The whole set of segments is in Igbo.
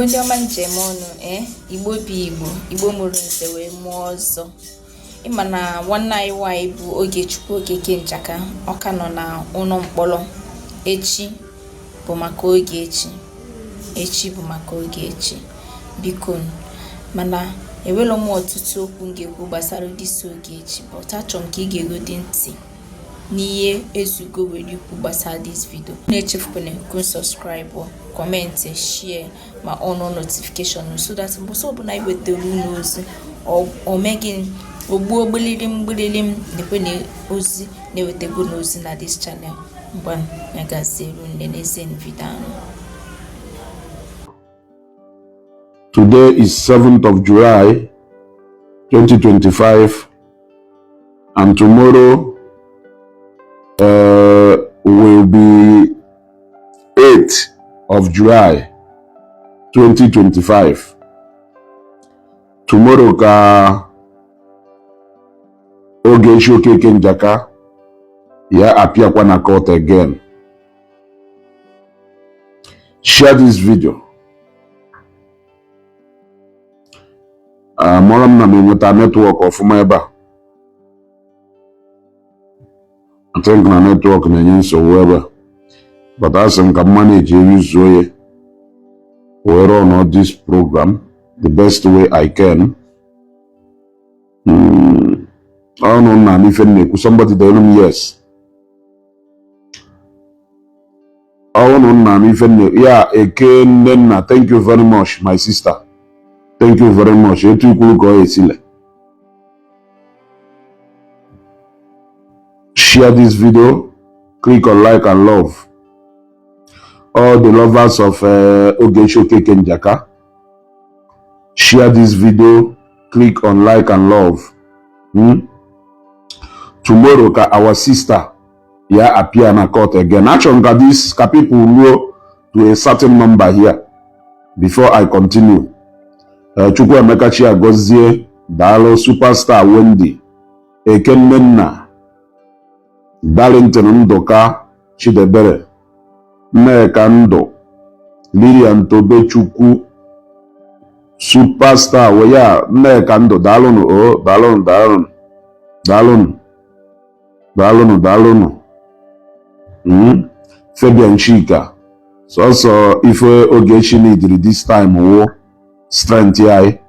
ndị ọma njem ọnụ Igbo bi Igbo mụrụ nze wee mụọ ọzọ. Ịma na nwanne anyị nwanyị bụ Ogechukwu okeke njaka ọka nọ na ụlọ mkpọrọ. Echi bụ maka Ogechi. Echi bụ maka Ogechi. Biko mana enwere m ọtụtụ okwu ga-ekwu gbasara dịsi Ogechi, but achọrọ m ka ị ga-egodi ntị n'ihe ezugo were ikwu gbasara this video. Na-echefukwana ku subscribe, comment, share ma on notification so that mgbe ọbụla anyị wetara unu ozi o megin ogbuo gbelilim nekwe na ozi na-ewetego n'ozi na this channel. Mgbe ya gazieru nne n'ezi video ahụ. Today is 7th of July 2025 and tomorrow will be 8th of July 2025. Tomorrow ka Ogechi okeke njaka ya appear na court again. Share this video. Moram na memeta network ofuma ebe a. I think na network na-enye nsogbu ebe, but as I can manage use oye we run all this program the best way I can. I don't know na if somebody tell me yes. I don't know na if yeah, again then thank you very much my sister. Thank you very much. Etu ikwu ko esile. Share this video, click on like and love. All the lovers of Ogechi okeke njaka, share this video, click on like and love. Tomorrow our sister appear na court again. Actually, this people know to a certain number here before I continue. Chukwu Emeka Chiagozie, Dalo Superstar Wendy, Ekenmenna, Darlington Ndoka Chidebere, Nneka Ndo, Lilian Tobe Chukwu, Superstar Weya, Nneka Ndo, Dalonu, Fabian Chika. So also if Ogechi need this time strength here,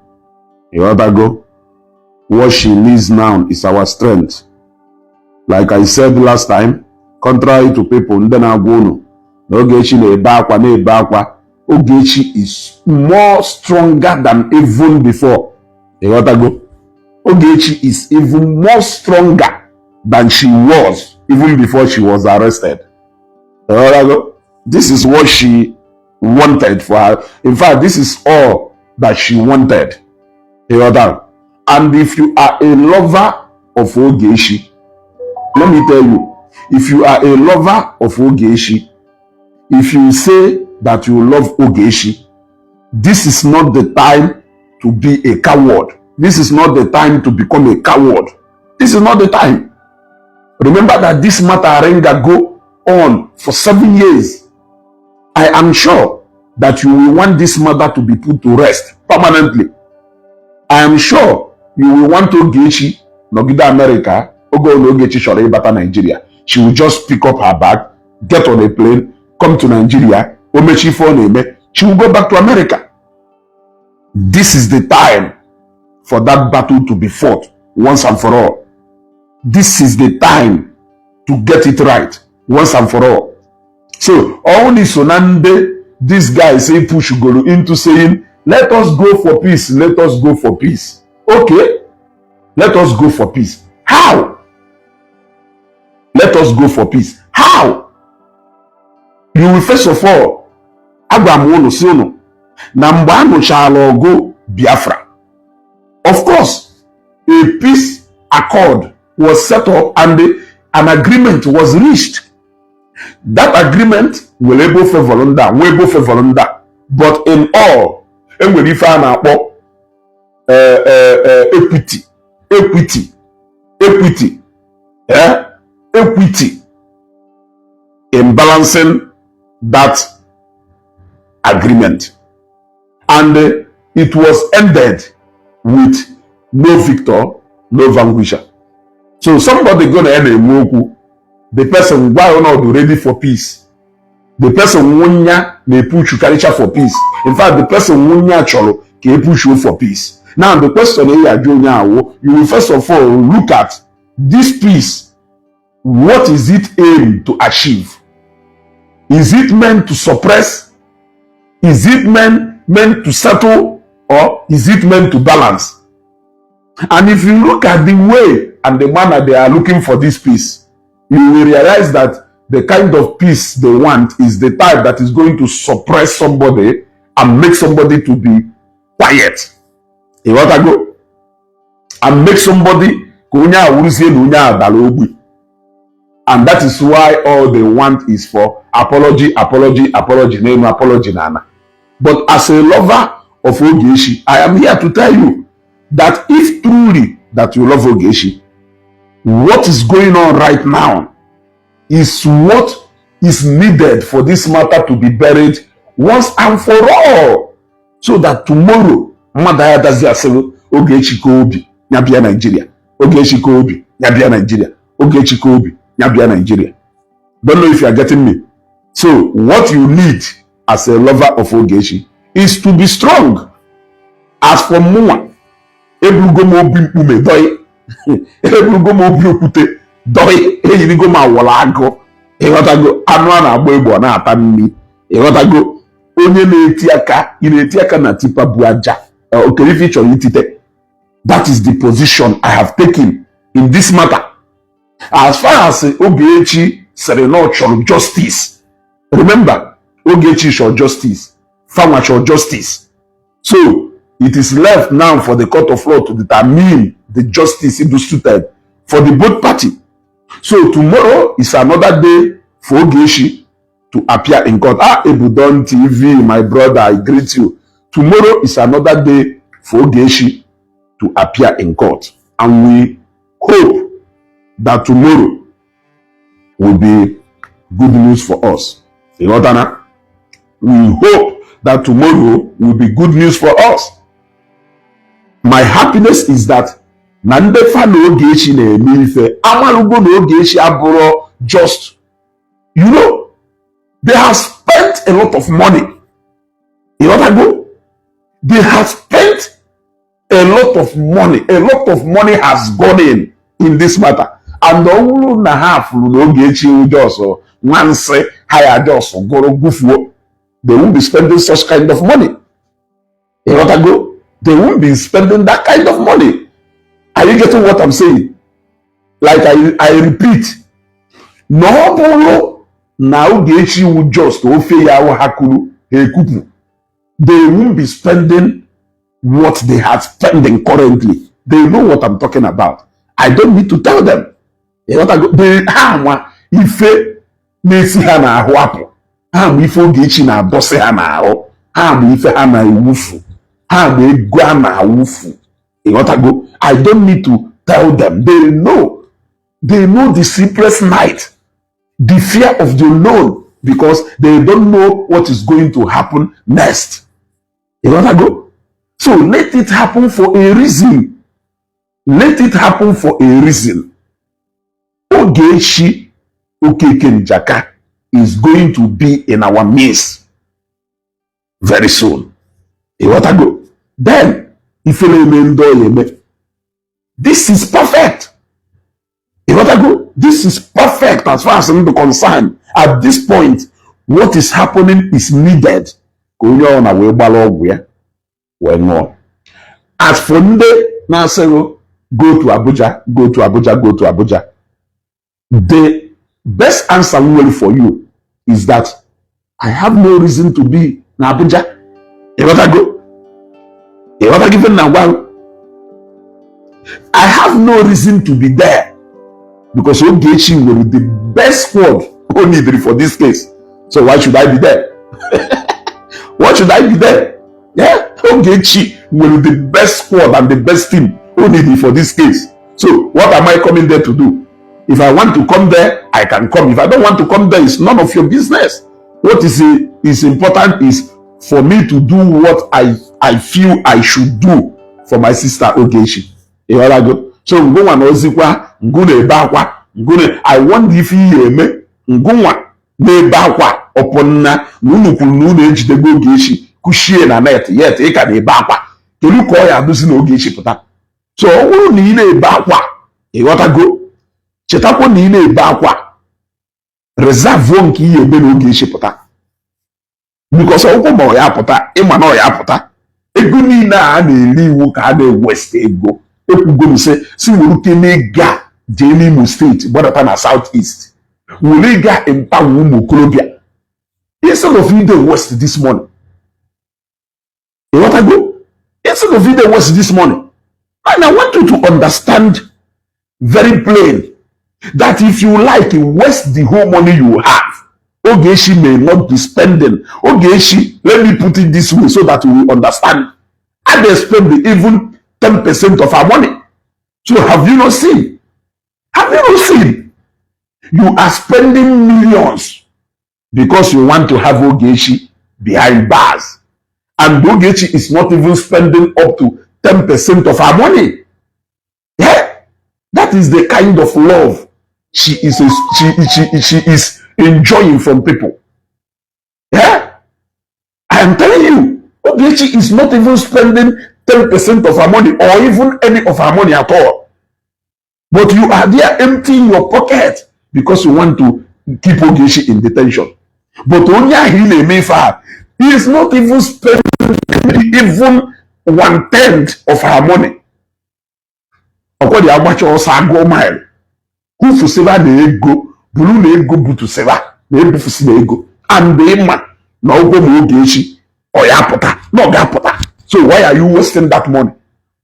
you oughta go. What she needs now is our strength. Like I said last time, contrary to people, Ogechi is more stronger than even before. You oughta go. Ogechi is even more stronger than she was even before she was arrested. You oughta go. This is what she wanted for her. In fact, this is all that she wanted. And if you are a lover of Ogechi, let me tell you, if you are a lover of Ogechi, if you say that you love Ogechi, this is not the time to be a coward. This is not the time to become a coward. This is not the time. Remember that this matter go on for 7 years. I am sure that you will want this matter to be put to rest permanently. I am sure you will want Ogechi Nogida America, Ogechi Shore Bata Nigeria. She will just pick up her bag, get on a plane, come to Nigeria, Omechi phone, she will go back to America. This is the time for that battle to be fought once and for all. This is the time to get it right once and for all. So only Sonande, this guy say push Golo into saying, let us go for peace, let us go for peace. Okay, let us go for peace. How? Let us go for peace. How? You will first of all, Abraham Sono, Nambano shall go Biafra. Of course, a peace accord was set up and an agreement was reached. That agreement will able favor that, but in all, and we find out equity, in balancing that agreement. And it was ended with no victor, no vanquisher. So somebody gonna end a moku, the person why not ready for peace. The person wunya may push you for peace. In fact, the person wunya cholo can push you for peace. Now the question is, you will first of all look at this peace. What is it aimed to achieve? Is it meant to suppress? Is it meant to settle? Or is it meant to balance? And if you look at the way and the manner they are looking for this peace, you will realize that the kind of peace they want is the type that is going to suppress somebody and make somebody to be quiet. You want to go? And make somebody and that is why all they want is for apology, name apology, nana. But as a lover of Ogechi, I am here to tell you that if truly that you love Ogechi, what is going on right now is what is needed for this matter to be buried once and for all, so that tomorrow Madaya does Ogechi Kobi, Nyabia Nigeria, Ogechi Kobi, Nyabia Nigeria, Ogechi Kobi, Nyabia Nigeria. Don't know if you are getting me. So what you need as a lover of Ogechi is to be strong. As for Mua, Ebrugomo Bimpume Doi, Ebrugomo Brukute, Doi, Ebrugomo Walago, Erotago, Anwana Boybo, Natami, Erotago, Onye Etiaka Natipa Buaja, Okerificho Yitite. That is the position I have taken in this matter. As far as Ogechi Serenocho justice, remember, Ogechi shall justice, Fama shall justice. So it is left now for the court of law to determine the justice instituted for the both party. So tomorrow is another day for Ogechi to appear in court. Ebudon TV, my brother, I greet you. Tomorrow is another day for Ogechi to appear in court. And we hope that tomorrow will be good news for us. You know that? We hope that tomorrow will be good news for us. My happiness is that Nandefa no Ogechi na-eme Amalugo no Ogechi aburo just, you know, they have spent a lot of money. You know what? They have spent a lot of money. A lot of money has gone in this matter. And the only na half no Ogechi just once hire just go gufuo. They won't be spending such kind of money. You know what? They won't be spending that kind of money. Are you getting what I'm saying? Like I repeat, no na Ogechi will just ofe ya hakulu ekupu. They won't be spending what they are spending currently. They know what I'm talking about. I don't need to tell them. You know what? They ife nesi ha na ahụ apụ. Ife Ogechi na bosse ha na ahụ. Ife ha na ewufu. Ego ha na awufu. You know what? I don't need to tell them. They know. They know the sleepless night, the fear of the unknown, because they don't know what is going to happen next. You know what? So let it happen for a reason. Let it happen for a reason. Ogechi okeke njaka is going to be in our midst very soon. You want to go? Then, if you this is perfect. You want to go? This is perfect as far as I'm concerned. At this point, what is happening is needed. Go as for Nasero, go to Abuja, go to Abuja, go to Abuja. The best answer really for you is that I have no reason to be in Abuja. You want to go? You want to give now? I have no reason to be there because Ogechi will be the best squad only for this case. So why should I be there? Why should I be there? Yeah, Ogechi will be the best squad and the best team only for this case. So what am I coming there to do? If I want to come there, I can come. If I don't want to come there, it's none of your business. What is important is for me to do what I I feel I should do for my sister Ogechi. You know go. So ngwa na ozikwa ngu na ebe akwa I want if you eme ngwa na ebe akwa upon na unu kwuru na unu ejidego Ogechi kushie na net yet ị ka na ebe akwa kedu ka ọ ya aduzi na Ogechi pụta. So ọ bụrụ na ị na-ebe akwa ịghọtago chetakwa na ị na-ebe akwa reserve nke ihe ebe na Ogechi pụta because ọgwụ ma ọ ya pụta ịma na ọ ya pụta ego niile a na-eri iwu ka a na-ewest ego ekwugo si were kene ga jee n'Imo steeti gbadata na South East were ga empower ụmụ okorobịa instead of ide west this morning. You want to go? Instead of ide west this morning. And I want you to understand very plain that if you like waste the whole money you have, Ogechi may not be spending. Ogechi, let me put it this way so that we will understand. And they spend even 10% of our money. So have you not seen? Have you not seen? You are spending millions because you want to have Ogechi behind bars. And Ogechi is not even spending up to 10% of our money. Yeah? That is the kind of love she is enjoying from people. Yeah? I am telling you, Ogechi is not even spending 10% of her money or even any of her money at all. But you are there emptying your pocket because you want to keep Ogechi in detention. But Onya Hile Mefa, he is not even spending even 1/10 of her money. According to Abacha or Sago Mile, who for Seva the ego, Bulu the ego, Butu Seva, the ego for the ego, and the man, no go Ogechi or Yapota, no Gapota. So why are you wasting that money?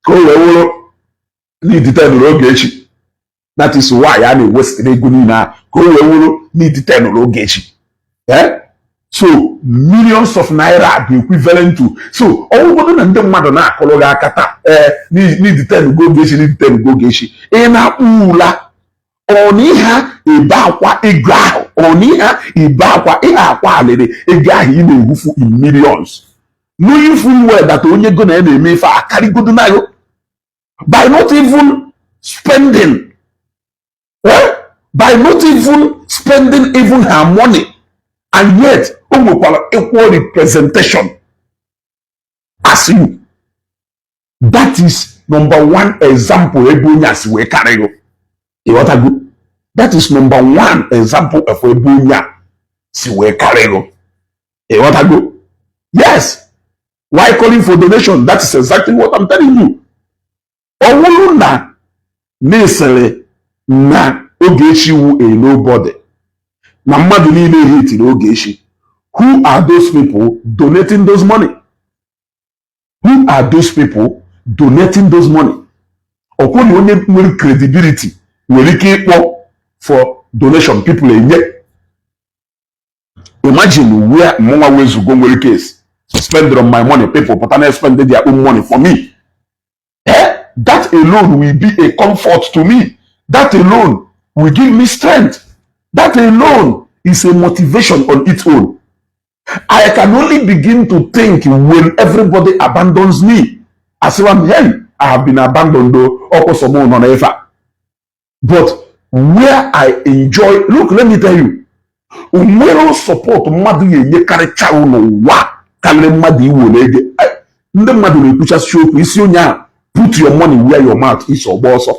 Go need to tell Ogechi. That is why I am wasting ego now. Go need to tell Ogechi. Eh? So millions of naira be equivalent to so all go na ndem mmadụ na-akọrọ gị akata need to tell Ogechi need to tell Ogechi ị na-akpụla ọniha ebe akwa ego ahụ ọniha ebe akwa ihe akwa alịrị ego ahụ ị na-ewufu in millions knowing full well that onye go na na-eme ife akarịgodo na yo by not even spending by not even spending even her money. And yet, equal representation as you. That is number one example. That is number one example of Ebunya. Yes. Why calling for donation? That is exactly what I'm telling you. Owuluna nesele na Ogechi wu a nobody. Na mmadụ niile hitiri Ogechi. Who are those people donating those money? Who are those people donating those money? Ọkwụna onye nwere credibility nwere ike ịkpọ for donation people enye. Imagine where mama wezugo nwere case spend on my money, people but I spend their own money for me. That alone will be a comfort to me. That alone will give me strength. That alone is a motivation on its own. I can only begin to think when everybody abandons me. As if I'm here, I have been abandoned though. But where I enjoy, look, let me tell you, umwero support mmadụ yenye karịcha n'ụwa karịrị mmadụ iwu n'ege. Ndị mmadụ na-ekwucha siokwu isi onye ahụ put your money where your mouth is ọgba ọsọ.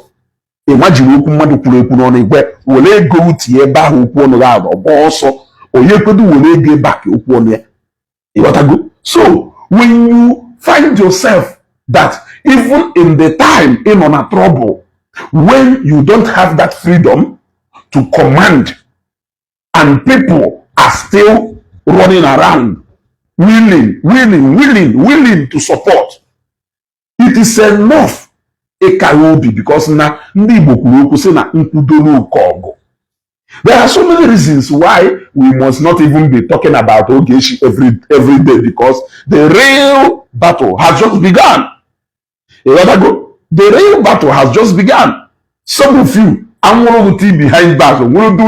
Imagine okwu mmadụ kwuru ekwu n'ọnụ igwe were ego utie ebe ahụ okwu ọnụ ya ọgba ọsọ onye kwedu were ego ebe a ka okwu ọnụ ya. Ịghọtago? So when you find yourself that even in the time in on a trouble, when you don't have that freedom to command and people are still running around willing to support, it is enough. Because na ndị Igbo kwuru okwu sị na nkwudoro oke ọgụ. There are so many reasons why we must not even be talking about Ogechi every day, because the real battle has just begun. The real battle has just begun. Some of you, I'm going to behind bars. We'll do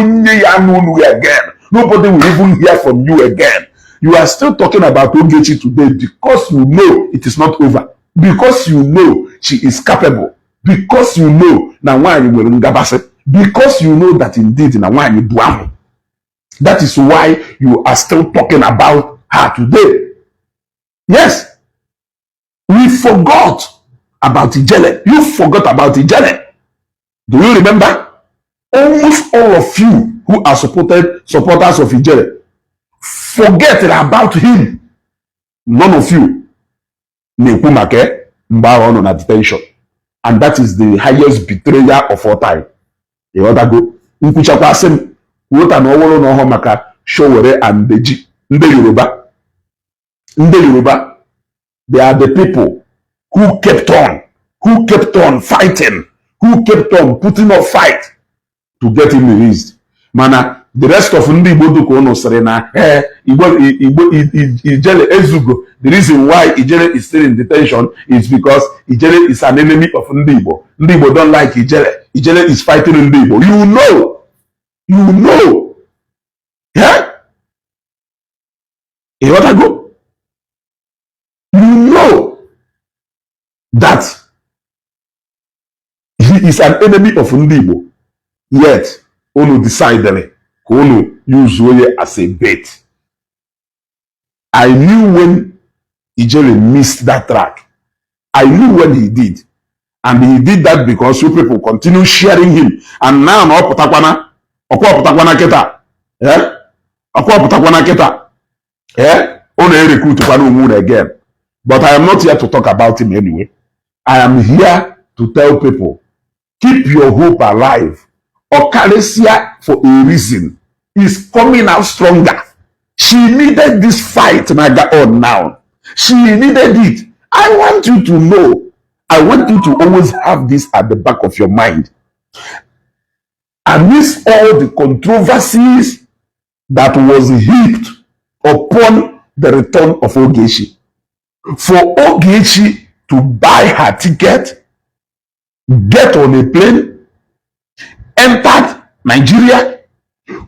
again. Nobody will even hear from you again. You are still talking about Ogechi today because you know it is not over. Because you know she is capable. Because you know na nwanyi nwere ngabasị. Because you know that indeed na nwanyi bụ amụ. That is why you are still talking about her today. Yes. We forgot about Ijele. You forgot about Ijele. Do you remember? Almost all of you who are supporters of Ijele forget about him. None of you na-ekwu maka mgbe ahụ nọ na detention. And that is the highest betrayal of all time. Ịghọtago? Nkwuchakwa asị m wota na ọwụrụ na ọhụụ maka Showore and Deji. Ndị Yoruba, they are the people who kept on fighting, who kept on putting up fight to get him released. Mana the rest of ndị Igbo dụka ụnụ sịrị na Ijele ezugo. The reason why Ijele is still in detention is because Ijele is an enemy of ndị Igbo. Ndị Igbo don't like Ijele. Ijele is fighting ndị Igbo. You know. Yeah? You want to go? You know that he is an enemy of ndị Igbo. Yet, unu decided ka unu use Oye as a bait. I knew when Ijele missed that track. I knew when he did. And he did that because you people continue sharing him. And now, keta. Recruit again. But I am not here to talk about him anyway. I am here to tell people, keep your hope alive. Okalesia, for a reason, is coming out stronger. She needed this fight on now. She needed it. I want you to know. I want you to always have this at the back of your mind. Amidst all the controversies that was heaped upon the return of Ogechi, for Ogechi to buy her ticket, get on a plane, entered Nigeria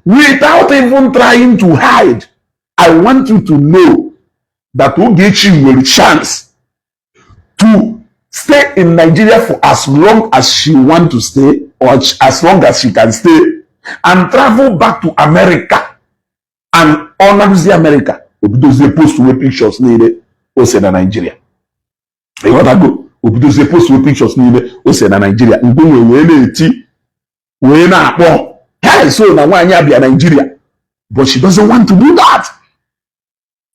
without even trying to hide. I want you to know that Ogechi will chance to stay in Nigeria for as long as she wants to stay, or as long as she can stay, and travel back to America and honor the America. Because they post with pictures needed also in Nigeria. You want to go? Because they post with pictures needed also in Nigeria. So now why Nigeria? But she doesn't want to do that.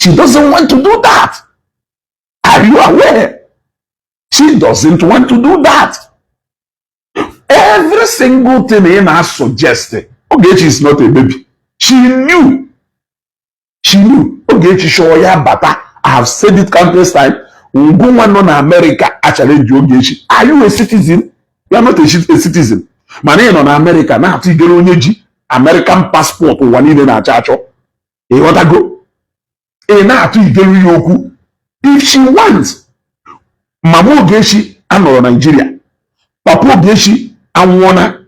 She doesn't want to do that. Are you aware? She doesn't want to do that. Every single thing in her suggested, Ogechi is not a baby. She knew. Ogechi show ya bata. I have said it countless times. Go on in America actually Ogechi. Are you a citizen? You are not a citizen. Money in America now to get on American passport or one in a chacho. You want to go? Now to get yoku. If she wants, Mama Ogechi and Nigeria. Papa Ogechi and Wana.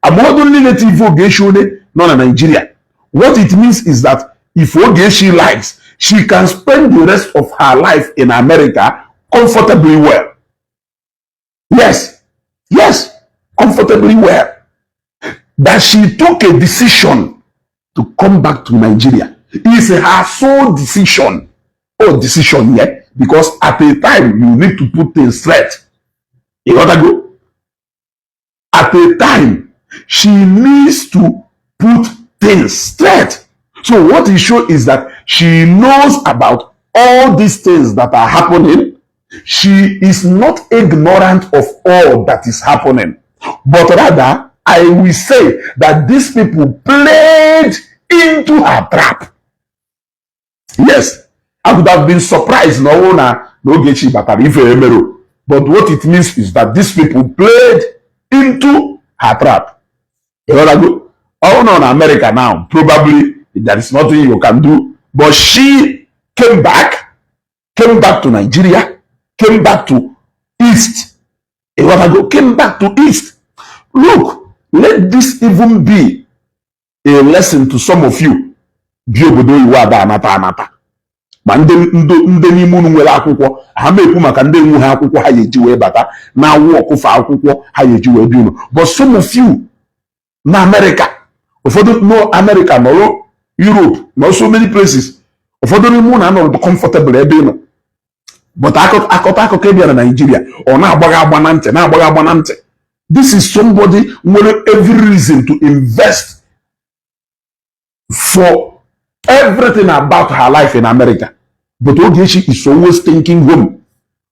A modern relative Ogechi non Nigeria. What it means is that if Ogechi likes, she can spend the rest of her life in America comfortably well. Yes, comfortably well. That she took a decision to come back to Nigeria is her sole decision. Decision yet, because at a time you need to put things straight. You gotta go. At a time, she needs to put things straight. So what it shows is that she knows about all these things that are happening. She is not ignorant of all that is happening. But rather, I will say that these people played into her trap. Yes, I would have been surprised no Ogechi batara ife emero. But what it means is that these people played into her trap. You know that good? Oh no, in America now, probably there is nothing you can do. But she came back to Nigeria, came back to East. You know that good? Came back to East. Look, let this even be a lesson to some of you. Biobodo iwa da anata. ma ndị n'ime unu nwere akwụkwọ ha na-ekwu maka ndị nwe ha akwụkwọ ha ga-eji wee bata na-awụ ọkụfa akwụkwọ ha ga-eji wee bi unu. But some of you na America, ụfọdụ no America nọrọ Europe nọ so many places, ụfọdụ n'ime unu anọrọ comfortable ebe ị nọ, but akụkọ ebe na Nigeria ọ na-agbaga agba na ntị. This is somebody nwere every reason to invest for everything about her life in America. But Ogechi is always thinking home.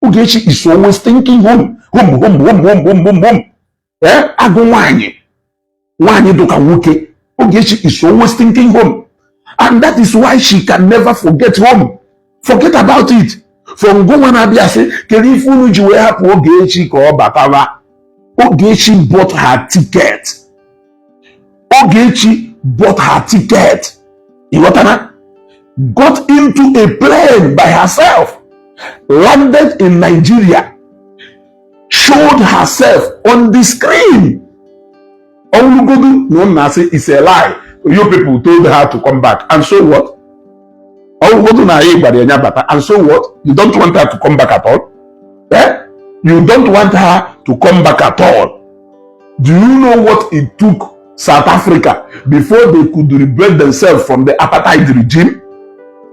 Ogechi is always thinking home. Home. Agụ nwanyị dụka nwoke. Ogechi is always thinking home. And that is why she can never forget home. Forget about it. From Goma na-abịa sị, kedu ife unu ji wee hapụ Ogechi ka ọ batara? Ogechi bought her ticket. Ogechi bought her ticket. Iwatana got into a plane by herself, landed in Nigeria, showed herself on the screen. Olugodu no nasi is a lie. You people told her to come back, and so what? Olugodu na bata, and so what? You don't want her to come back at all? Eh? You don't want her to come back at all. Do you know what it took South Africa before they could liberate themselves from the apartheid regime?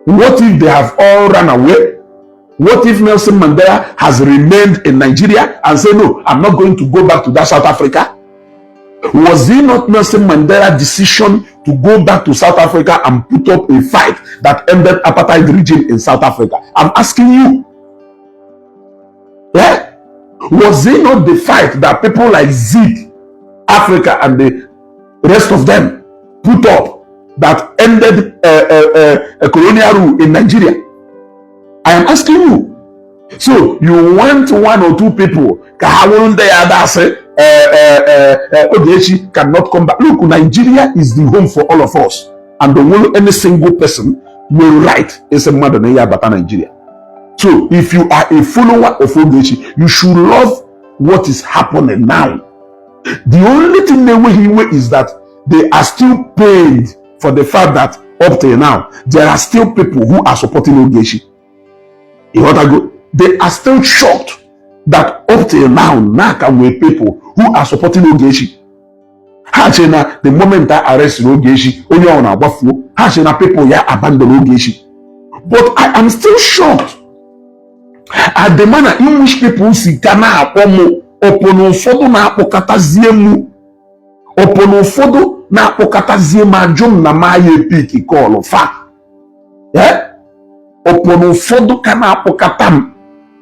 What if they have all run away? What if Nelson Mandela has remained in Nigeria and said, no, I'm not going to go back to that South Africa? Was it not Nelson Mandela's decision to go back to South Africa and put up a fight that ended apartheid regime in South Africa? I'm asking you. Yeah? Was it not the fight that people like Zeke, Africa, and the rest of them put up that ended a colonial rule in Nigeria? I am asking you. So you want one or two people, Ogechi cannot come back. Look, Nigeria is the home for all of us, and the will any single person will write is a mother bata Nigeria. So if you are a follower of Ogechi, you should love what is happening now. The only thing they will is that they are still paid for the fact that up till now there are still people who are supporting Ogechi. They are still shocked that up till now were people who are supporting Ogechi. The moment I arrest Ogechi, people abandon Ogechi. But I am still shocked at the manner in which people see Kana opono fodo na apokatazie mu. Opono fodo na apokatazie ma jom na maye piki call fa. Opono fodo kana apokatam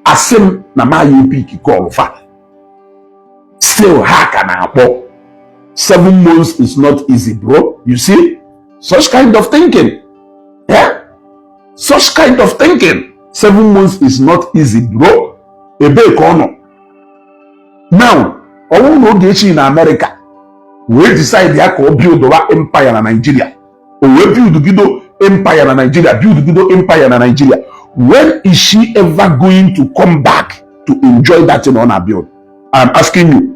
asem na maye piki call fa. Still haka na apo. 7 months is not easy, bro. You see? Such kind of thinking. Such kind of thinking. 7 months is not easy, bro. Ebe kono. Now, Ogechi in America, we decide they are build our empire in Nigeria. We build the empire in Nigeria, build the empire in Nigeria. When is she ever going to come back to enjoy that thing on her build? I'm asking you.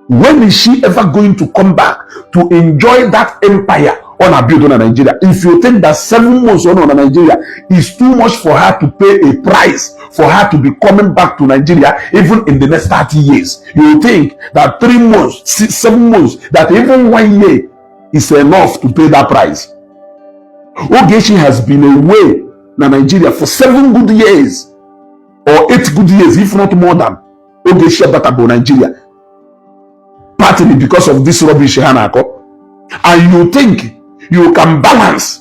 When is she ever going to come back to enjoy that empire on her build on Nigeria? If you think that 7 months on Nigeria is too much for her to pay a price for her to be coming back to Nigeria even in the next 30 years, you think that 3 months, 7 months, that even 1 year is enough to pay that price? Ogechi has been away in Nigeria for 7 good years or 8 good years, if not more than Ogechi Abatabo Nigeria. Partly because of this rubbish Hanako. And you think you can balance,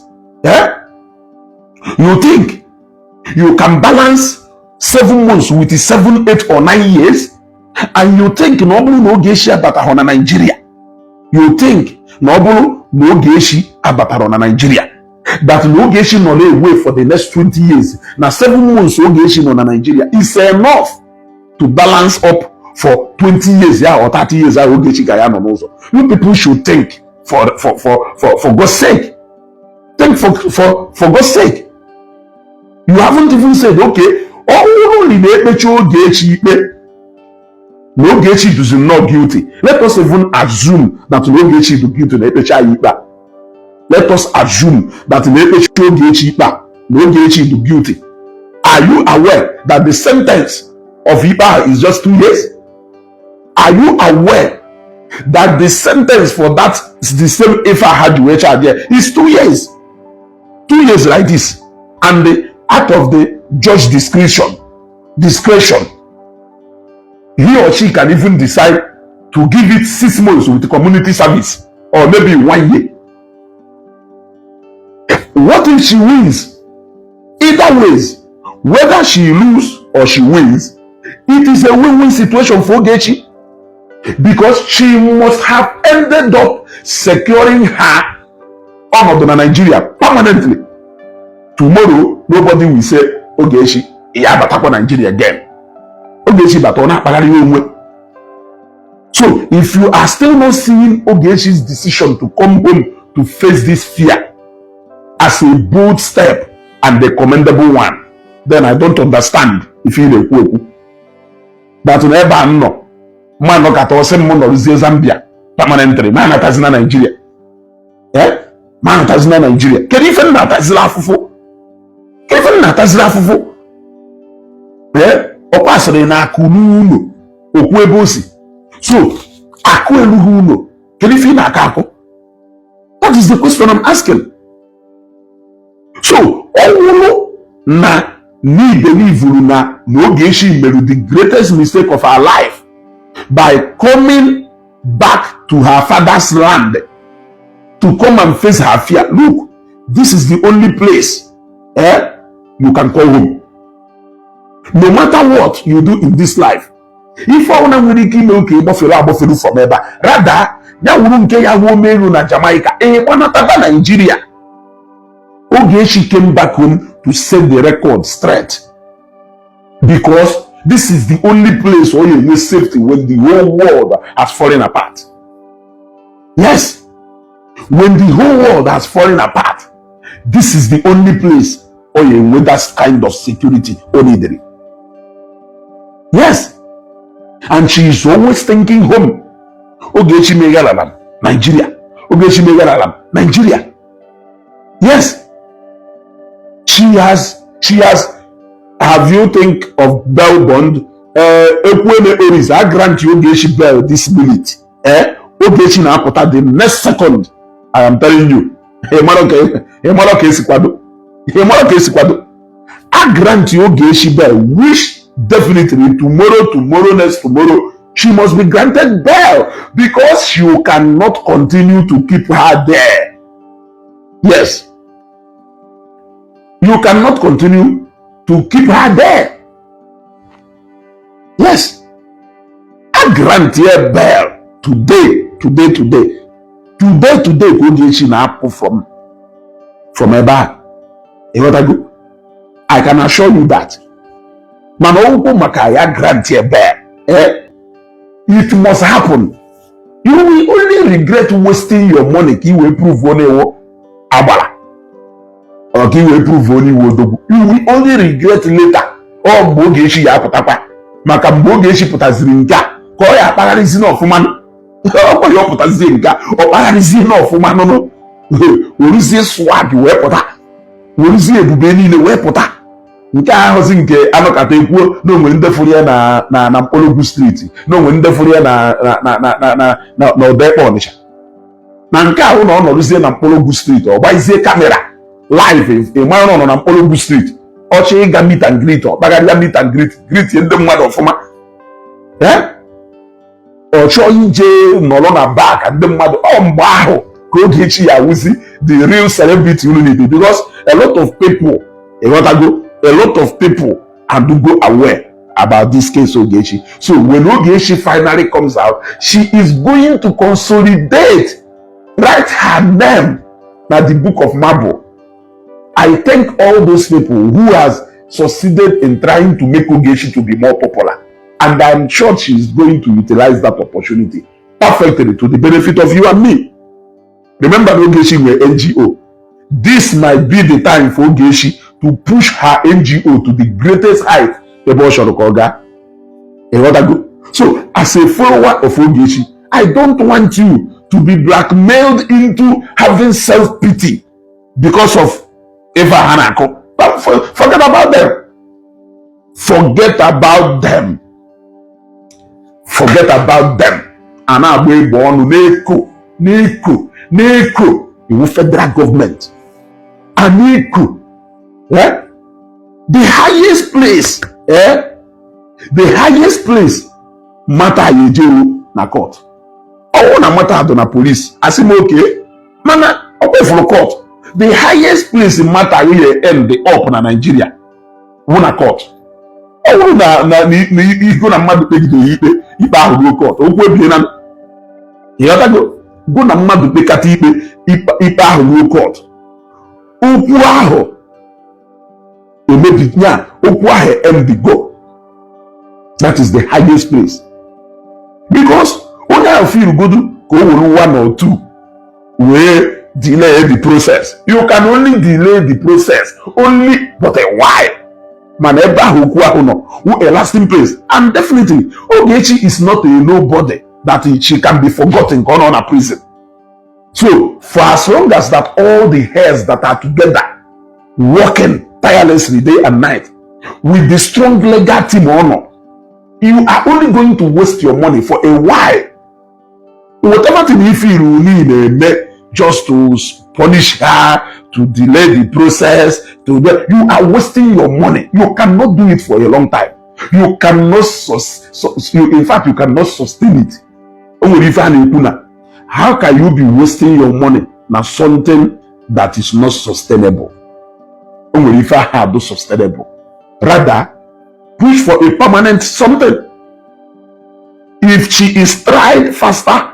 you think you can balance 7 months with 7, 8 or 9 years, and you think Nobu no Geshi Abatahona Nigeria. You think Nobu no Geshi Abatahona Nigeria. That no Geshi no lay away for the next 20 years. Now 7 months no Geshi no Nigeria is enough to balance up for 20 years, or 30 years. You people should think for God's sake. Think for God's sake. You haven't even said, okay, only no Ogechi is not guilty. Let us even assume that no Ogechi is guilty. Let us assume that no Ogechi na Ogechi is guilty. Are you aware that the sentence of Iba is just 2 years? Are you aware that the sentence for that the same Ifa had there is 2 years? 2 years like this, and the out of the judge discretion, he or she can even decide to give it 6 months with community service, or maybe 1 year. What if she wins? Either ways, whether she loses or she wins, it is a win-win situation for Ogechi, because she must have ended up securing her honor in Nigeria permanently. Tomorrow, nobody will say, Ogechi, Iyabatakwa Nigeria again. Ogechi Batona Pagari. So, if you are still not seeing Ogechi's decision to come home to face this fear as a bold step and a commendable one, then I don't understand if you don't. That will never know. Man, look at us, man, or Zambia permanently. Man, that is not Nigeria. Eh? Man, that is not Nigeria. Can you find that as laughable? Even na tazira fufu opasere na akunu uno okwu ebe osi, so akụ elughị uno kedu ife na aka akụ? That is the question I'm asking. So ọwụrụ na ni believe na Ogechi made the greatest mistake of her life by coming back to her father's land to come and face her fear. Look, this is the only place you can call home. No matter what you do in this life, if I want to make okay, buffalo from ever, rather, ya wurunke ya womeru na Jamaica, Nigeria. Ogechi came back home to set the record straight, because this is the only place where you need safety when the whole world has fallen apart. Yes, when the whole world has fallen apart, this is the only place with that kind of security only. Yes, and she is always thinking home. Ogechi Megalalam, Nigeria. Ogechi Megalalam, Nigeria. Yes, she has. Have you think of bail bond? I grant you Ogechi bail this minute. Ogechi na apota the next second. I am telling you. I grant you Ogechi bail, which definitely tomorrow, next tomorrow, she must be granted bail, because you cannot continue to keep her there. Yes. You cannot continue to keep her there. Yes. I grant you bail today. Ogechi na apple from a bar. I can assure you that. Manogo Makaya grant you bail. It must happen. You will only regret wasting your money. You will prove one abala. Or you will prove only wodogu. You will only regret later. Oh, Ogechi ya potapa. Maka Ogechi putaziringa. Koya paralizi no fumano. Oh, yo putaziringa. O paralizi no fumano no. Urizie swag we pota. Urizie ebube niile we pota. Nke ahụzi nke anọkata ekwuo na onwe ndefuru ya na Mkpologwu street, na onwe ndefuru ya na Odekpo Ọnịsha. Na nke ahụ na ọ nọrụzie na Mkpologwu street, ọ gbaizie kamera live ịmara nọ na Mkpologwu street, ọchị ịga meet and greet, ọ kpagharịa meet and greet ndị mmadụ ọfụma. Ọ chọọ ije nọrọ na back ndị mmadụ, ọ mgbe ahụ ka Ogechi ya wụzi the real celebrity unu need, because a lot of people and do go aware about this case Ogechi. So when Ogechi finally comes out, she is going to consolidate, write her name na the book of marble. I thank all those people who has succeeded in trying to make Ogechi to be more popular, and I'm sure she is going to utilize that opportunity perfectly to the benefit of you and me. Remember, Ogechi were NGO. This might be the time for Ogechi to push her NGO to the greatest height. So, as a follower of Ogechi, I don't want you to be blackmailed into having self-pity because of Eva Hanako. Forget about them. Forget about them. Forget about them. And now we born Neko. You federal government. And Neko. Eh? The highest place. The highest place matter you na court. Oh, na matter na police. Asim okay. Mana, okay for court. The highest place in matter you end the up na Nigeria. Na court. Oh, na go na mmadụ kpegide ikpe ahụ go court. Okwu ebie na go na mmadụ kpekata ikpe ahụ go court. Okwu ahụ emebinya, okwu ahụ end go. That is the highest place. Because when I feel good, go one or two, we delay the process. You can only delay the process only but a while. Maneba who a lasting place. And definitely, Ogechi is not a nobody that she can be forgotten gone on a prison. So for as long as that all the hairs that are together, working tirelessly day and night, with the strong legal team honor, you are only going to waste your money for a while. Whatever thing you feel you need just to punish her, to delay the process, you are wasting your money. You cannot do it for a long time. You cannot, in fact, you cannot sustain it. How can you be wasting your money on something that is not sustainable? Rather, push for a permanent something. If she is tried faster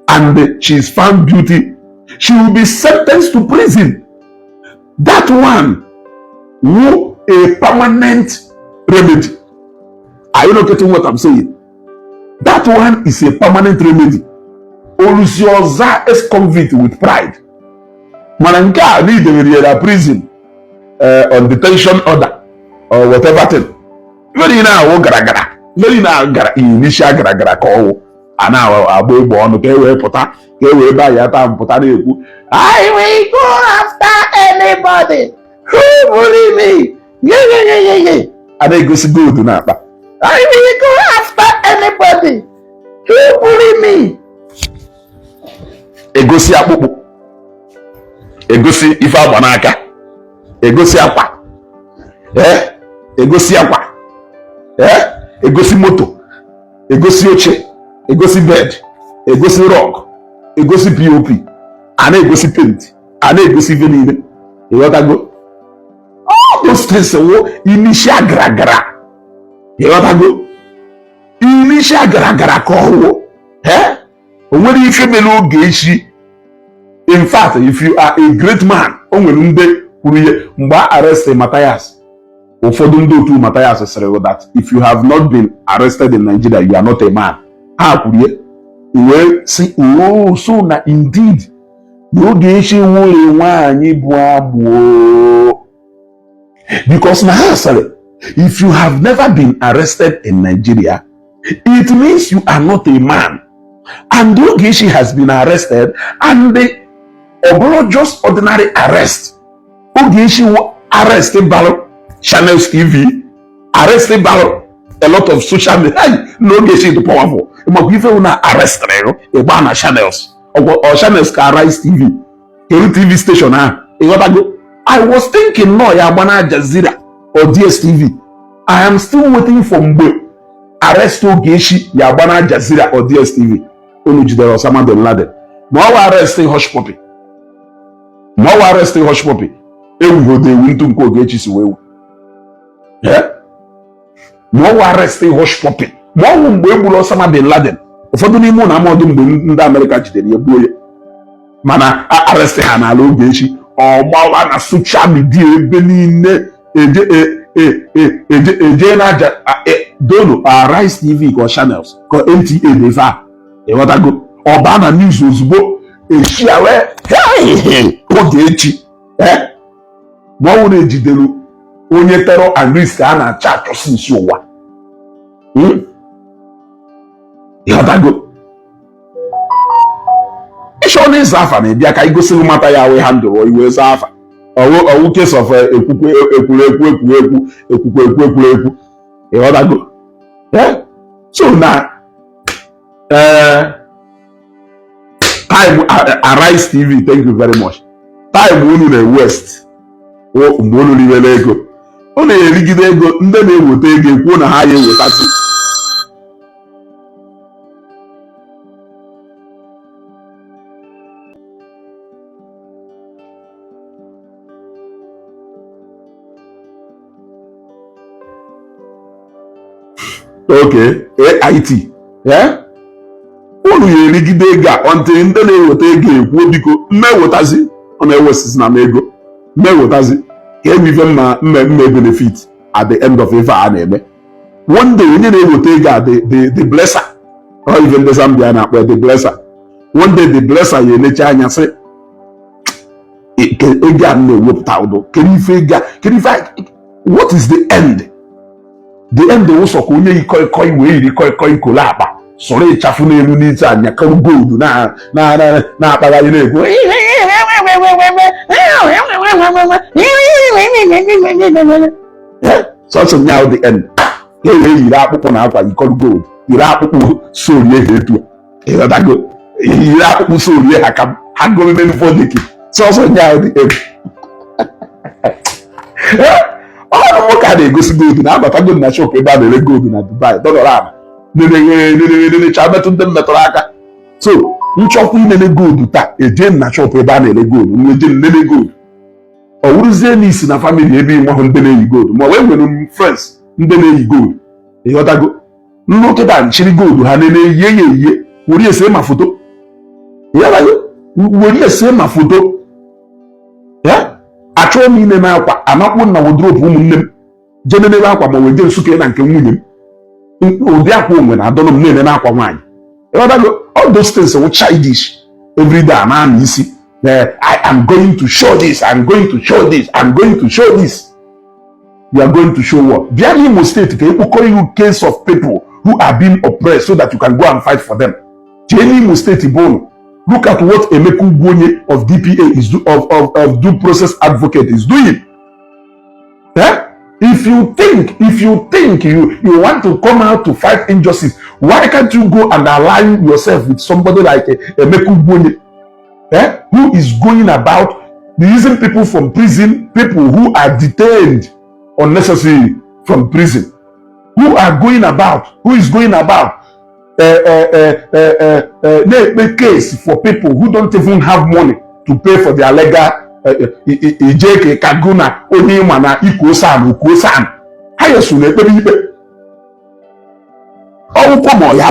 and she is found guilty, she will be sentenced to prison. That one will a permanent remedy. Are you not getting what I'm saying? That one is a permanent remedy. Olusioza is convict with pride. Mananka need the prison on detention order or whatever thing. Very now, gara. Very now, initial gara call. And now, I will go on okay, pota, okay, buy your time, pota. I will go after anybody who bully me. Yeah. And they go to good now. I will go after anybody who bully me. Egosi akpụkpụ. Egosi ife agba n'aka. Egosi akwa. Egosi akwa. Egosi moto, egosi oche, egosi bed, egosi rock, egosi POP, and egosi paint, and egosi vanilla. You got to go. All those things are initial gra. You got to go. Initial gra call. When you feel ogechi, in fact, if you are a great man, mba arrest Matthias. Matthias said that if you have not been arrested in Nigeria, you are not a man. Well, say, oh, so na indeed. Because now, if you have never been arrested in Nigeria, it means you are not a man. And Ogechi has been arrested, and the just ordinary arrest. Ogechi will arrest a Channels TV, arrested by a lot of social media. Hey, no Ogechi is powerful. If you want to arrest a ban channels or channels can rise TV, TV station. I was thinking no, ya ban Jazeera or DSTV. I am still waiting for Mbe arrest Ogechi, ya ban Jazeera or DSTV. Onujidere Osama bin Laden. More arresting hush puppy. More arresting hush puppy. Ewu de wintu nko Ogechi siwewu. More arresting hush puppy. More mgbe egburu Osama bin Laden. Ụfọdụ n'ime ụlọ amọdụ mgbe ndị Amerịka jidere ya gbuo ya. Mana arrest ha n'ala Ogechi. Ọgbawa na social media ebe niile eje na Dono Rise TV or channels or NTA deva. Ewatago ọba na news ozugbo eshia wee Ogechi ma ọ na-ejidere onye terror and risk a na-acha achọsi nsi ụwa. Ewatago ịchọ na ịza afa na-ebịa ka igosiri mata ya wee handụrụ iwe za afa ọwụ case of ekwurekwu ịghọtago. So na time Arise TV, thank you very much. Time unu na West mgbe unu riwere ego, ọ na-erigide ego, ndị na-eweta ego ekwuo na ha ya ewetasi. Okay, AIT, unu ya erigide ego a until ndị na-eweta ego ekwuo biko mmewetazi, ọ na-ewesizi na m ego mmewetazi ka emife mme benefit at the end of ife a na-eme. One day onye na-eweta ego a the blesser, or even ndị Zambia na-akpọ the blesser, one day the blesser ya elecha anya sị ego a na-ewepụta ụdọ kedu ife what is the end? The end ụsọ ka onye yi koi wee yiri koi kolo akpa sọrọ ịchafụ n'elu n'ite anya karụ gold na-akpagharị na-ekwu sọsọ nya the end yiri akpụkpọ na akwa yikọrọ gold, yiri akpụkpọ sorie ha etu ịghọtago, yiri akpụkpọ sorie ha ka ha gụrụ n'elu fọdiki sọsọ nya the end. Ọ ka na-egosi gold na-abatago na shop ebe a na-ere gold na Dubai dọlara ala nenecha metụ ndị mmetụrụ aka. So nchọkwa inene gold taa eje na shop ebe a na-ere gold nweje nene gold, ọ wụrụzie n'isi na family ebe ịnwahụ ndị na-eyi gold ma wee nwere friends ndị na-eyi gold ịghọtago. Nnụkịta nchiri gold ha nene yie ya eyiye were ese ma foto were ese ma foto achọọ m ine n'akwa amakpụ na wodrobu ụmụnne m jee nenebe akwa ma wee jee Nsụka na nke nwunye m ụdị akwa onwe na adọnọ m na-ene n'akwa nwaanyị ịghọtago. All those things were childish. Every day I'm on isi I am going to show this, I'm going to show this, I'm going to show this. You are going to show what? Bịa n'Imo State ka ekpokọrọ you case of people who are being oppressed so that you can go and fight for them. Jee n'Imo State Bono. Look at what Emeka Ugwuonye of DPA is of due process advocate is doing. If you think you want to come out to fight injustice, why can't you go and align yourself with somebody like Emeka Ugwuonye, who is going about releasing people from prison, people who are detained unnecessarily from prison, who is going about make case for people who don't even have money to pay for their legal ijeke kaguna onye mana ikuosan ha yesu na ekpere ikpe ọwụkwọ ma ọ ya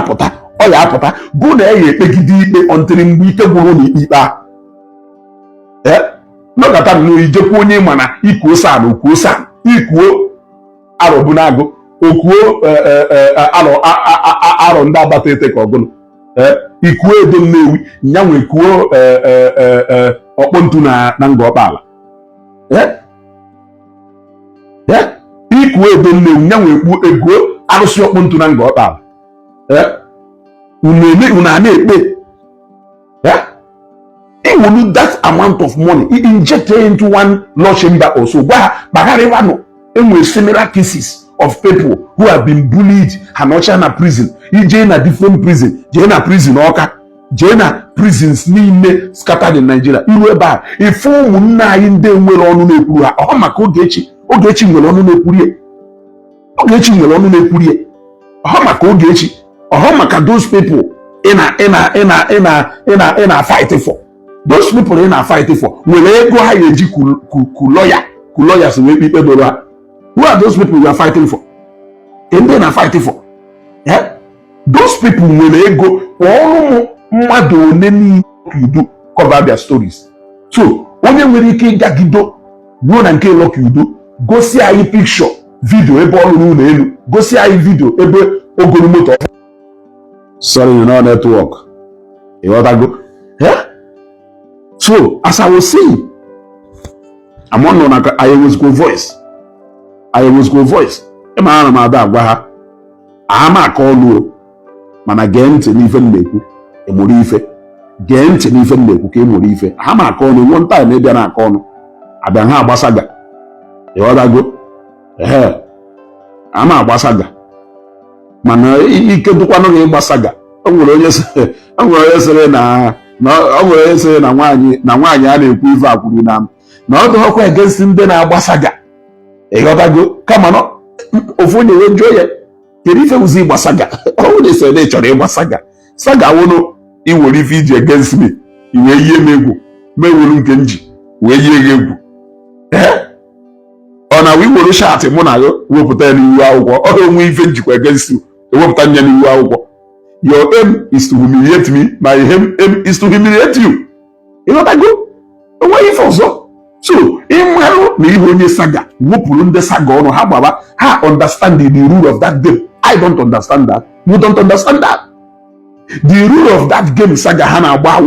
apụta bụ na ya ekpegide ikpe ọntịrị mgbe ike gwụrụ na ikpe a nọkọta na ijekwa onye mana ikuosan ikuo arọbunagụ okuo arọ ndị agbata ete ka ọgụnụ ikuo edo Nnewi nyanwe kuo ọkpọntu na nga ọkpala ikuo edo Nnewi nyanwe kuo ego arụsị ọkpọntu na nga ọkpala unu a na-ekpe iwulu that amount of money inject into one law chamber or so gwa bagharịwanụ enwere similar cases of people who have been bullied hanocha na prison ije na different prison jee na prison Ọka jee na prisons niile scattered in Nigeria iru ebe a ife ụmụnne anyị ndị nwere ọnụ na-ekwuru ha ọ maka Ogechi nwere ọnụ na-ekwurie ọ maka Ogechi ọ maka those people in a fight for those people in a fight for nwere ego ha eji ku lawyers wee ikpe doro ha. Who are those people you are fighting for? And then are fighting for? Those people will ego all mmadụ one ni you do cover their stories. So onye nwere ike gagido ruo na nke lock you do gosi anyị picture video ebe ọrụ n'ụlọ elu gosi anyị video ebe ogoro moto. Sorry, you know network. You want to go? So as I was saying, I'm on I always go voice. Ema na ada agwa ha. Ama aka ọlụ mana gee ntị n'ife mmekwu emori ife. Gee ntị n'ife mmekwu ka emori ife. Ama aka ọlụ one time ebe na aka ọlụ. abịa ha agbasaga ịghọtago ama agbasaga mana ike dụkwanụ gị ịgbasaga o nwere onye sịrị na nwaanyị a na-ekwu ife akwuru na ọ dụghọkwa against ndị na-agbasaga ịghọtago kama na ofu onye wee jụọ ya kedu ife wuzi ịgbasaga ọ na-ese na ịchọrọ ịgbasaga saga wụnụ iwere ife iji against me iwee yie m egwu mewuru nke nji wee yie gị egwu ọ na iwere shatị mụ na gị wepụta ya n'iwu akwụkwọ ọ onwe ife njikwa against you ewepụta nya n'iwu akwụkwọ your aim is to humiliate me my aim is to humiliate you ịghọtago onweghị ife ọzọ so ịmarụ na ihe onye saga wepụrụ ndị saga ọnụ ha gbaba ha understand the rule of that game. I don't understand that. You don't understand that. The rule of that game saga ha na-agba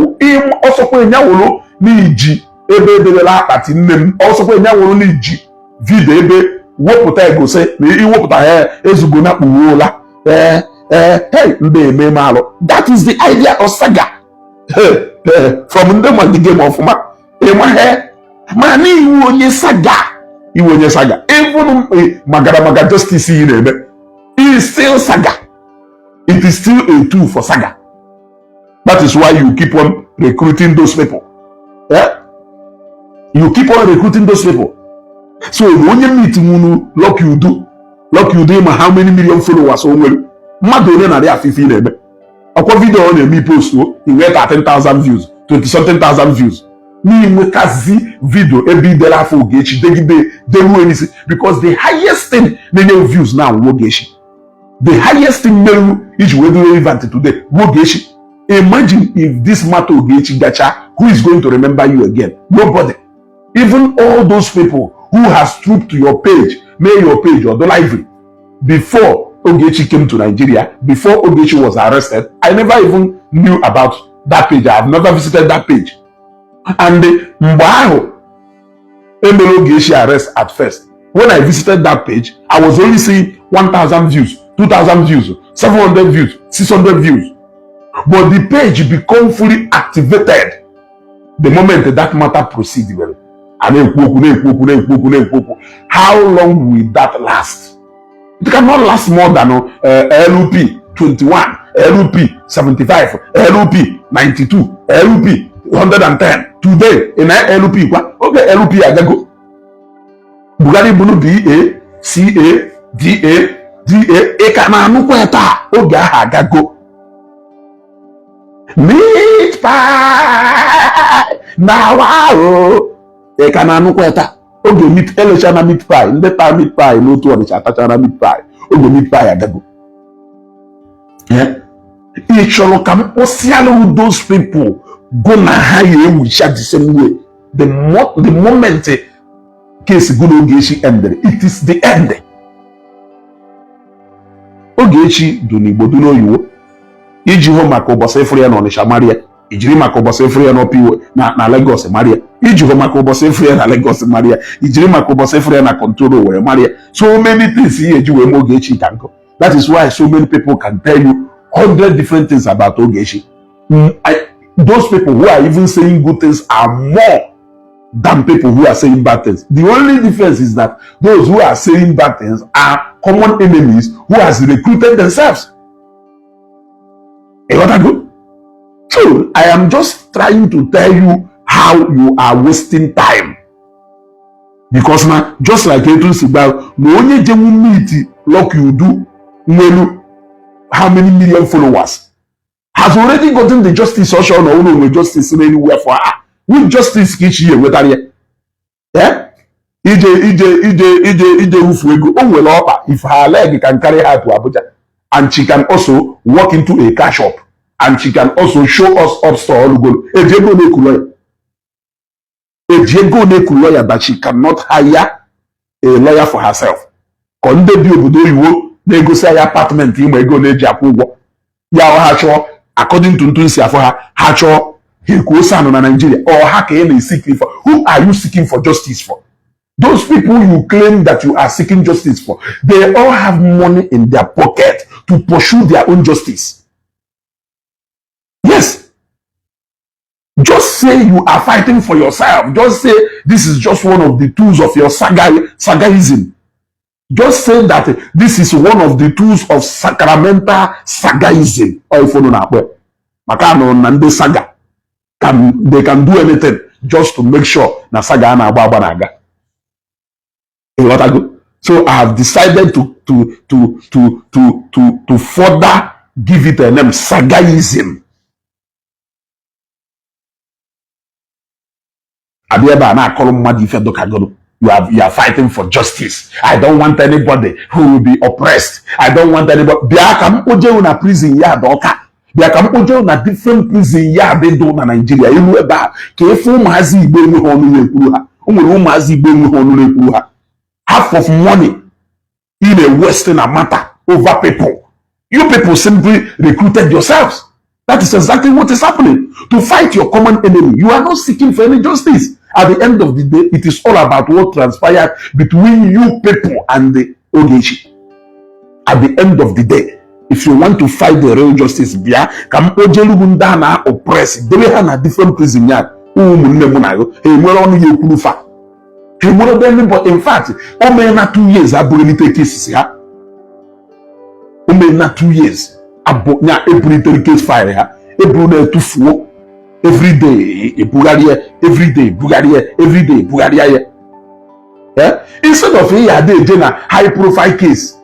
ọsọkwa enyawolo n'iji ebe edebela akpati nne m ọsọkwa enyawolo n'iji vidio ebe wepụta egosi na iwepụta ha ezugo na kpuola ndị eme malụ. That is the idea of saga. From ndị ma the game ọfụma ịma ma na iwu onye saga even magara justice yi na-eme is still saga. It is still a tool for saga. That is why you keep on recruiting those people. You keep on recruiting those people. So when you meet munu like you do ma how many million followers o nwere mmadụ one na dị afifi na-eme ọkwa video ọ na-eme post o inwe 13,000 views 20-something thousand views n'inwekazi video ebe idere afọ Ogechi degide deruo enisi because the highest thing na-enye views now Ogechi. The highest thing meru iji wee do relevant today Ogechi. Imagine if this matter Ogechi gacha, who is going to remember you again? Nobody. Even all those people who has trooped to your page, made your page or the library before Ogechi came to Nigeria, before Ogechi was arrested. I never even knew about that page. I have never visited that page. And Mbaka emere Ogechi arrest at first. When I visited that page, I was only seeing 1,000 views, 2,000 views, 700 views, 600 views. But the page become fully activated the moment that matter proceeded. How long will that last? It cannot last more than LP 21, LP 75, LP 92, LP 110. Today in LP, okay, LP agago. Bugari bunu BA, CA, DA, ekana nukweta oge aha agago. Meat pie na wow ekana nukweta oge meat elechana meat pie ndị ta meat pie n'otu ọdịcha atachara meat pie oge meat pie agago. Ị chọrọ ka mkpọsịalụ those people go na ha ya ewucha the same way the moment case go Ogechi ended, it is the end. Ogechi du n'Igbo du n'oyiwo iji hụ maka ụbọchị efere ya na Ọnịcha Maria ijiri maka ụbọchị efere ya n'Opiwe na Lagos Maria iji hụ maka ụbọchị efere ya na Lagos Maria ijiri maka ụbọchị efere ya na Control Owerri Maria. So many things ihe eji wee mee Ogechi ka nkụ. That is why so many people can tell you 100 different things about Ogechi. Those people who are even saying good things are more than people who are saying bad things. The only difference is that those who are saying bad things are common enemies who has recruited themselves. You got good? So I am just trying to tell you how you are wasting time. Because now, just like Etu Sibal, no only genuine meet like you do, how many million followers has already gotten the justice social or no justice anywhere for her. With justice each year with her. Yeah? Ije Ufuego. Oh well, if her leg can carry her to Abuja, and she can also walk into a car shop, and she can also show us up store Ejego Neku lawyer that she cannot hire a lawyer for herself. Konde bi obodo iwo negotiate apartment imo ego na-eji akwụ ụgwọ. Ya ha chọọ according to ntunsi afọ ha chọọ Hekuosano na Nigeria or ha ka na seeking for. Who are you seeking for justice for? Those people you claim that you are seeking justice for, they all have money in their pocket to pursue their own justice. Yes. Just say you are fighting for yourself. Just say this is just one of the tools of your sagaism. Just say that this is one of the tools of sacramental sagaism. Or if you don't know, Makano saga they can do anything just to make sure na saga na agba naga. So I have decided to further give it a name, sagaism. You are fighting for justice. I don't want anybody who will be oppressed. I don't want anybody. Una prison yard oka. Una different prison yard they do na Nigeria. You know about kefu mazi igbe mu honu ekuru ha. Umuru mazi igbe mu honu ekuru ha. Half of money in a Western matter over people. You people simply recruited yourselves. That is exactly what is happening. To fight your common enemy, you are not seeking for any justice. At the end of the day, it is all about what transpired between you people and the ogechi. At the end of the day, if you want to fight the real justice, come ojelugunda oppress, they have a different prison yard. In fact, na 2 years abulite cases ya. Na 2 years nya ebulite case file ya. Ebulu to fuo every day every day Bugaria. Yeah? Instead of a high profile case,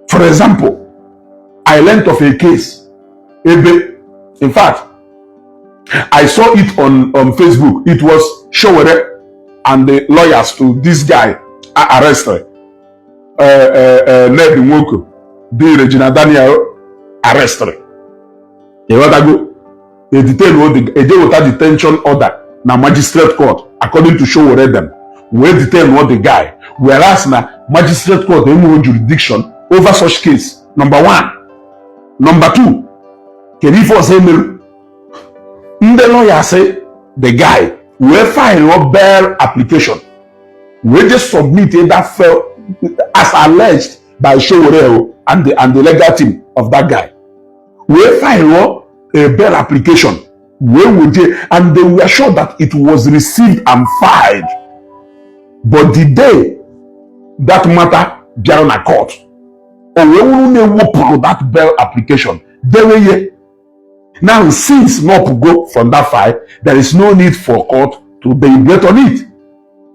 for example, I learned of a case. In fact, I saw it on Facebook. It was Showere and the lawyers to this guy are arrested. Ned Nwoko, the Regina Daniel arrested. They detain without detention order. Now magistrate court, according to Showere them, we detain what the guy. Whereas now magistrate court they have jurisdiction over such case. Number one. Number two, can you force him? The lawyer say the guy will file a bail application. We just submitted that file as alleged by Showore and the legal team of that guy. We file a bail application. And they were sure that it was received and filed. But the day that matter got on a court, or we will that bail application, they were here. Now, since not to go from that file, there is no need for court to deliberate on it.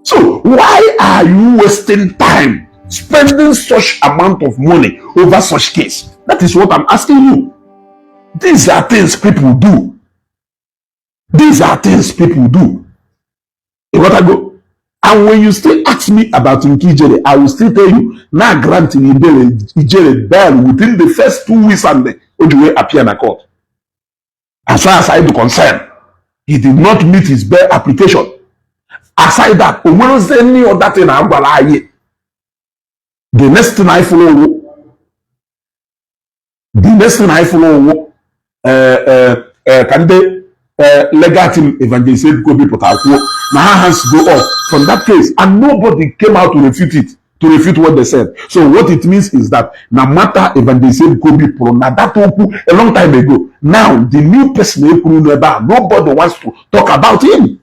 So, why are you wasting time spending such amount of money over such case? That is what I'm asking you. These are things people do. These are things people do. You gotta go. And when you still ask me about Nkijere, I will still tell you, now granting Ijere bail within the first 2 weeks and the Ojuwe appear in a court. As far as I am concerned, he did not meet his bail application. Aside that, any other thing I'm gonna lie. The next thing I follow, can they legal team evangelist go be potato? Now hands go off from that case, and nobody came out to refute what they said. So what it means is that no matter evangelist go be pro, now that a long time ago. Now the new person nobody wants to talk about him.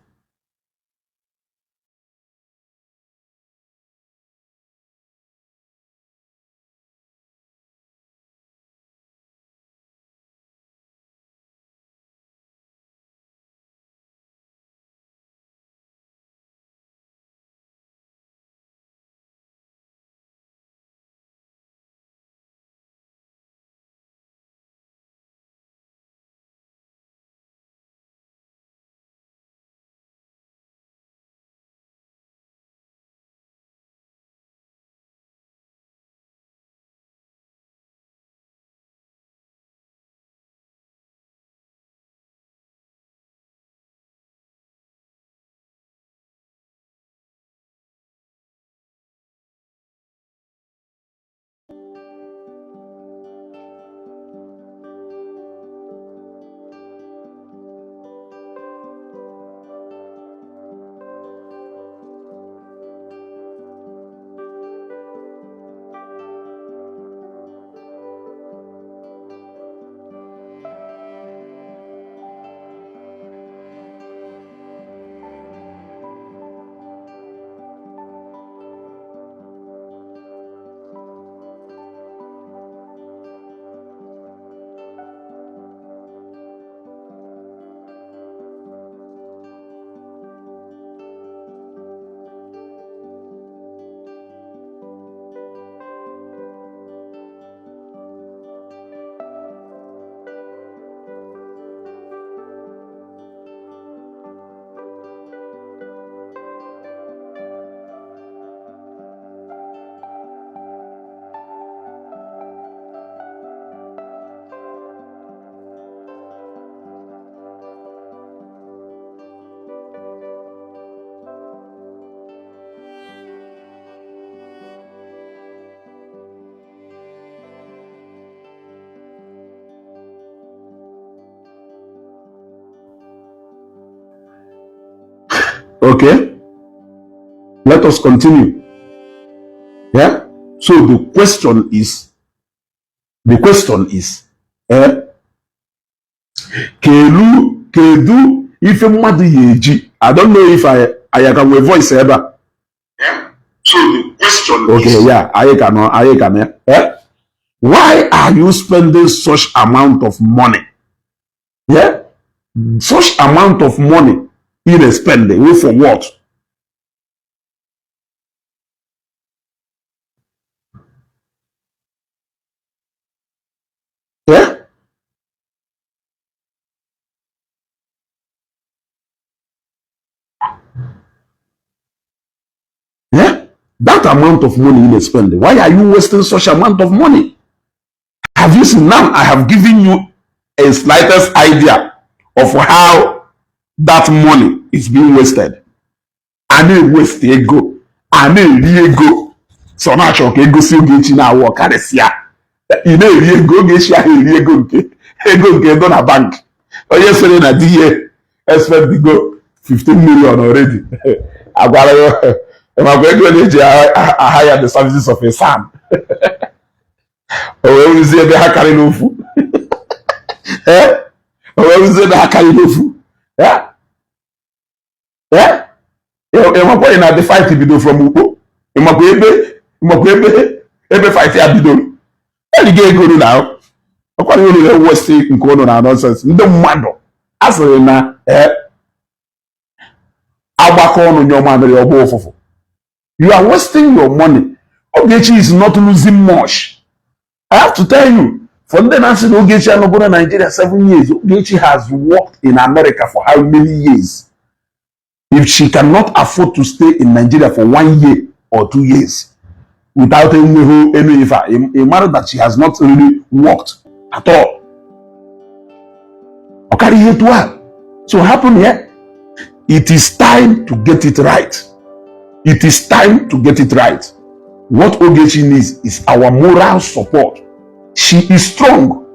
Okay, let us continue. Yeah. So the question is, kedu ife mmadụ ya eji. I don't know if I can with voice ever. Yeah. So the question okay, is, yeah, I can. Yeah. Why are you spending such amount of money? Yeah, such amount of money in a spending for what? Yeah. Yeah, that amount of money in a spending. Why are you wasting such amount of money? Have you seen now? I have given you a slightest idea of how that money is being wasted. I need waste ego. I need ego. So now I go see Ogechi na work karịsịa. Ị na-eri ego Ogechi ahụ eri ego nke ego na bank. Onye sịrị na di ya expect go 15 million already. Agwara ya makwa ego na-eji ahaya the services of a son. O wee rụzie ebe ha karịrị ofu. O wee rụzie ebe ha karịrị ofu. Ịmakwa ị na-adị fight bido from ukpo. Ịmakwa ebe fight ya bidoro. Eliga ego ru na ọkwara unu na-ewesti nke unu na nonsense. Ndị mmadụ a sịrị na agbakọ ọnụ nye ọmamịrị ọgba ụfụfụ. You are wasting your money. Ogechi is not losing much. I have to tell you, for the Nancy Ogechi and Obono Nigeria 7 years, Ogechi has worked in America for how many years? If she cannot afford to stay in Nigeria for 1 year or 2 years without any a matter that she has not really worked at all. Okay, here to her. So happen here. It is time to get it right. It is time to get it right. What Ogechi needs is our moral support. She is strong.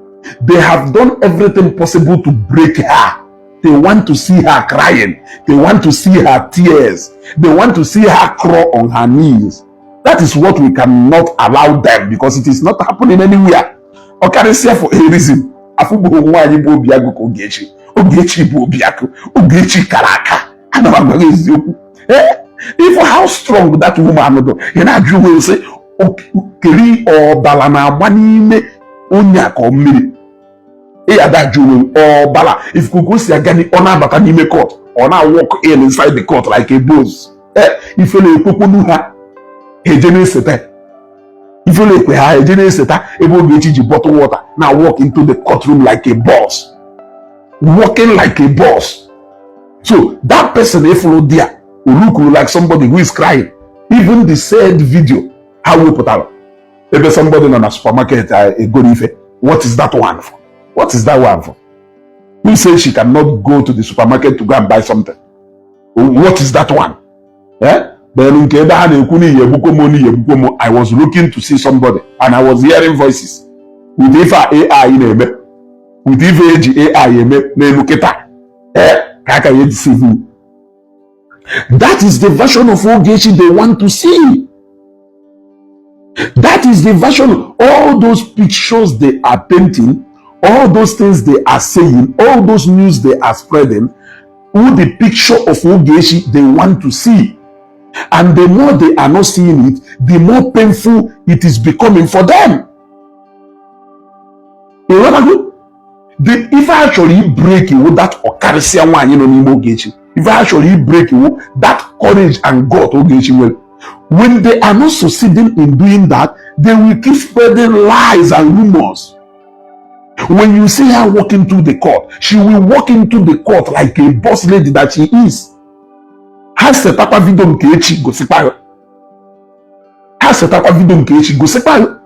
They have done everything possible to break her. They want to see her crying. They want to see her tears. They want to see her crawl on her knees. That is what we cannot allow them, because it is not happening anywhere. Okarisia for a reason. Afubu nwanyi bụ Obiagu ka Ogechi. Ogechi bụ Obiagu. Ogechi karaka. Ana m agwa eziokwu. If how strong that woman do, you know, you will say, Okeri or Bala na agba n'ime onye aka o mmiri. That you will or Bala. If you go see a gani ona baka n'ime court, or now walk in inside the court like a boss. If you le kokonu ha, ejene seta. If you le kwe ha, ejene seta, ebo Ogechi bottle water. Now walk into the courtroom like a boss. Walking like a boss. So that person, if you there, will look like somebody who is crying. Even the said video, how we put out. Maybe somebody in a supermarket, a good ife. What is that one for? What is that one for? Who says she cannot go to the supermarket to go and buy something? What is that one? Yeah? I was looking to see somebody and I was hearing voices. With if AI in a with if AI look at that. That is the version of Ogechi they want to see. That is the version. All those pictures they are painting, all those things they are saying, all those news they are spreading, who the picture of Ogechi they want to see. And the more they are not seeing it, the more painful it is becoming for them. You know what I mean? If I actually break you with that Okarisia one, you know, Ogechi. If I actually break you, that courage and God, Ogechi will. When they are not succeeding in doing that, they will keep spreading lies and rumors. When you see her walking through the court, she will walk into the court like a boss lady that she is. Has set up a video Ogechi go sepa. Has set up a video Ogechi go sepa.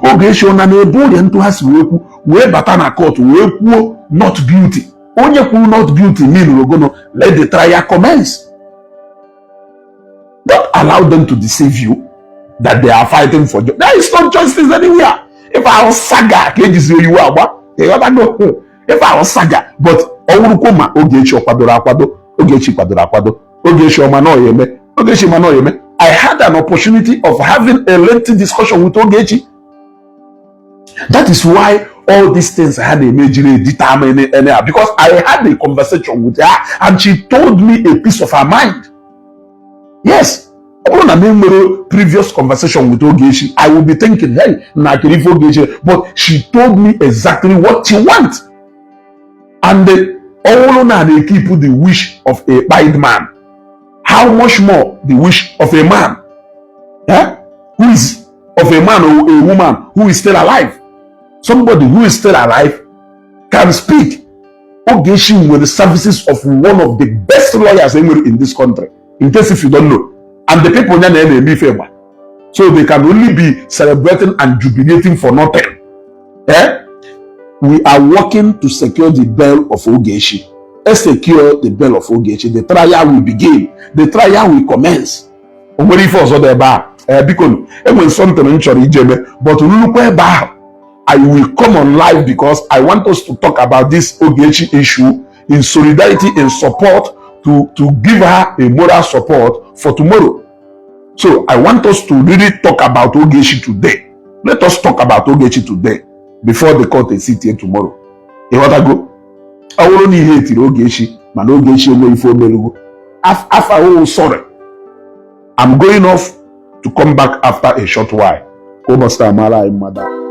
Ogechi ona na ebo ya nto hasi we bata na court we kwuo not guilty. Onye kwuru not guilty mean we're gonna let the trial commence. Don't allow them to deceive you that they are fighting for justice. There is no justice anywhere. If I was saga, you if I was saga, but Ogechi kwadoro akwado, Ogechi kwadoro akwado. Ogechi Omanoyeme. Ogechi Omanoyeme. I had an opportunity of having a lengthy discussion with Ogechi. That is why all these things had a major determining because I had a conversation with her and she told me a piece of her mind. Yes. Previous conversation with Ogechi, I will be thinking, hey, but she told me exactly what she wants. And all they keep the wish of a bad man. How much more the wish of a man? Yeah? Who is of a man or a woman who is still alive? Somebody who is still alive can speak. Ogechi with the services of one of the best lawyers in this country. In case if you don't know. And the people in favor. So they can only be celebrating and jubilating for nothing. Eh? We are working to secure the bail of Ogechi. Let's secure the bail of Ogechi. The trial will begin. The trial will commence. Because when something but I will come on live because I want us to talk about this Ogechi issue in solidarity and support to give her a moral support for tomorrow. So I want us to really talk about Ogechi today. Let us talk about Ogechi today before the court is sitting tomorrow. You want to go? I will only hate Ogechi, but Ogechi will for me. After sorry, I'm going off to come back after a short while. Mother.